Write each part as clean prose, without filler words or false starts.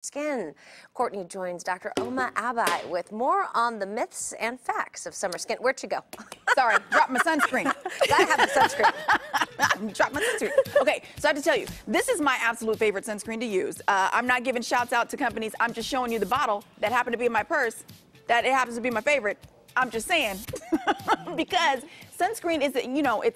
Skin. Courtney joins Dr. Oma Agbai with more on the myths and facts of summer skin. Where'd you go? Sorry, dropped my sunscreen. Gotta have the sunscreen. Dropped my sunscreen. Okay, so I have to tell you, this is my absolute favorite sunscreen to use. I'm not giving shouts out to companies. I'm just showing you the bottle that happened to be in my purse, that it happens to be my favorite. I'm just saying, because sunscreen is,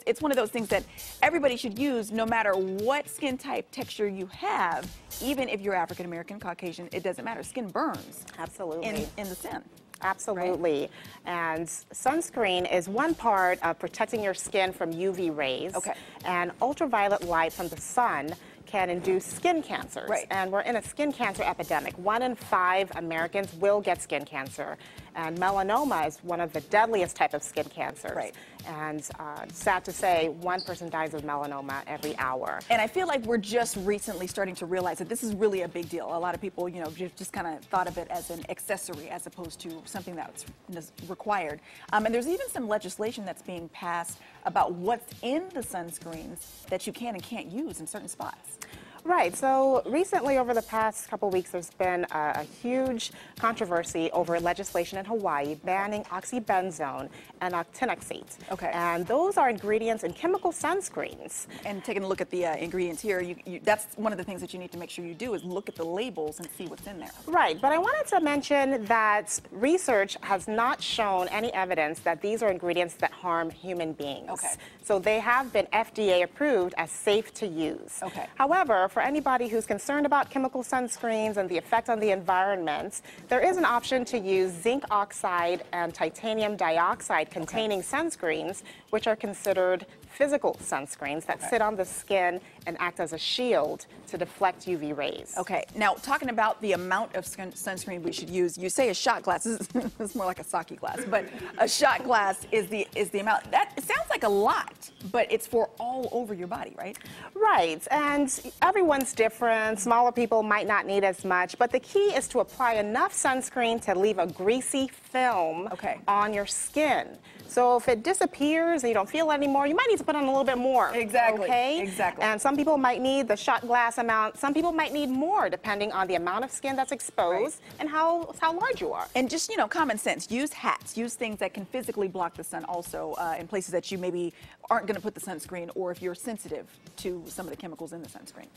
it's one of those things that everybody should use no matter what skin type, texture you have. Even if you're African American, Caucasian, it doesn't matter. Skin burns. Absolutely. In the sun. Absolutely. Right? And sunscreen is one part of protecting your skin from UV rays. Okay. And ultraviolet light from the sun can induce skin cancers. Right. And we're in a skin cancer epidemic. 1 in 5 Americans will get skin cancer. And melanoma is one of the deadliest type of skin cancers. Right. And sad to say, one person dies of melanoma every hour. And I feel like we're just recently starting to realize that this is really a big deal. A lot of people, just kind of thought of it as an accessory as opposed to something that's required. And there's even some legislation that's being passed about what's in the sunscreens that you can and can't use in certain spots. Right. So recently, over the past couple weeks, there's been a huge controversy over legislation in Hawaii banning oxybenzone and octinoxate. Okay. And those are ingredients in chemical sunscreens. And taking a look at the ingredients here, that's one of the things that you need to make sure you do is look at the labels and see what's in there. Right. But I wanted to mention that research has not shown any evidence that these are ingredients that harm human beings. Okay. So they have been FDA approved as safe to use. Okay. However, for anybody who's concerned about chemical sunscreens and the effect on the environment, there is an option to use zinc oxide and titanium dioxide containing sunscreens, which are considered physical sunscreens that sit on the skin and act as a shield to deflect UV rays. Okay, now talking about the amount of sunscreen we should use, you say a shot glass. It's more like a sake glass, but a shot glass is the amount. That it sounds like a lot, but it's for all over your body, right? Right, and everyone's different. Smaller people might not need as much, but the key is to apply enough sunscreen to leave a greasy film on your skin. So if it disappears and you don't feel it anymore, you might need to put on a little bit more. Exactly. Okay? Exactly. And some people might need the shot glass amount. Some people might need more, depending on the amount of skin that's exposed and how large you are. And just, common sense. Use hats. Use things that can physically block the sun also in places that you maybe aren't going to put the sunscreen, or if you're sensitive to some of the chemicals in the sunscreen.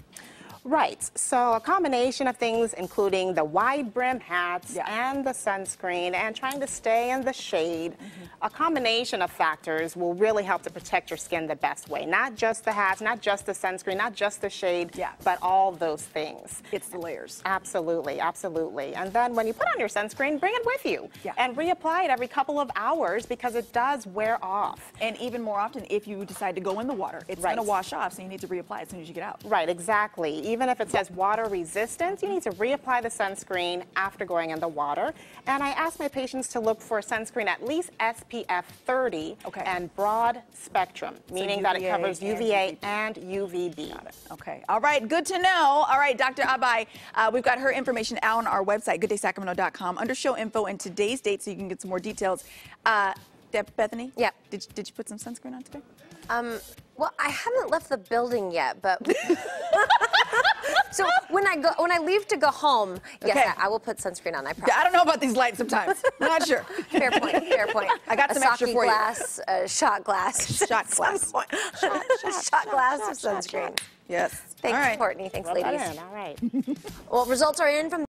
Right. So a combination of things, including the wide brim hats and the sunscreen and trying to stay in the shade. A combination of factors will really help to protect your skin the best way. Not just the hats, not just the sunscreen, not just the shade, but all those things. It's the layers. Absolutely, absolutely. And then when you put on your sunscreen, bring it with you. And reapply it every couple of hours because it does wear off. And even more often, if you decide to go in the water, it's going to wash off, so you need to reapply as soon as you get out. Right, exactly. Even if it says water resistant, you need to reapply the sunscreen after going in the water. And I ask my patients to look for sunscreen at least SPF 30 and broad spectrum, meaning that it covers UVA and UVB. Got it. Okay. All right. Good to know. All right, Dr. Agbai, we've got her information out on our website, gooddaysacramento.com, under show info and today's date, so you can get some more details. Bethany? Yeah. Did you put some sunscreen on today? Well, I haven't left the building yet, but so when I leave to go home, yes, I will put sunscreen on. I promise. I don't know about these lights sometimes. Not sure. Fair point. Fair point. I got some extra for glass, you. shot glass. Shot glass. Shot glass of sunscreen. Yes. Thanks, all right. Courtney. Thanks, ladies. All right. Well, results are in from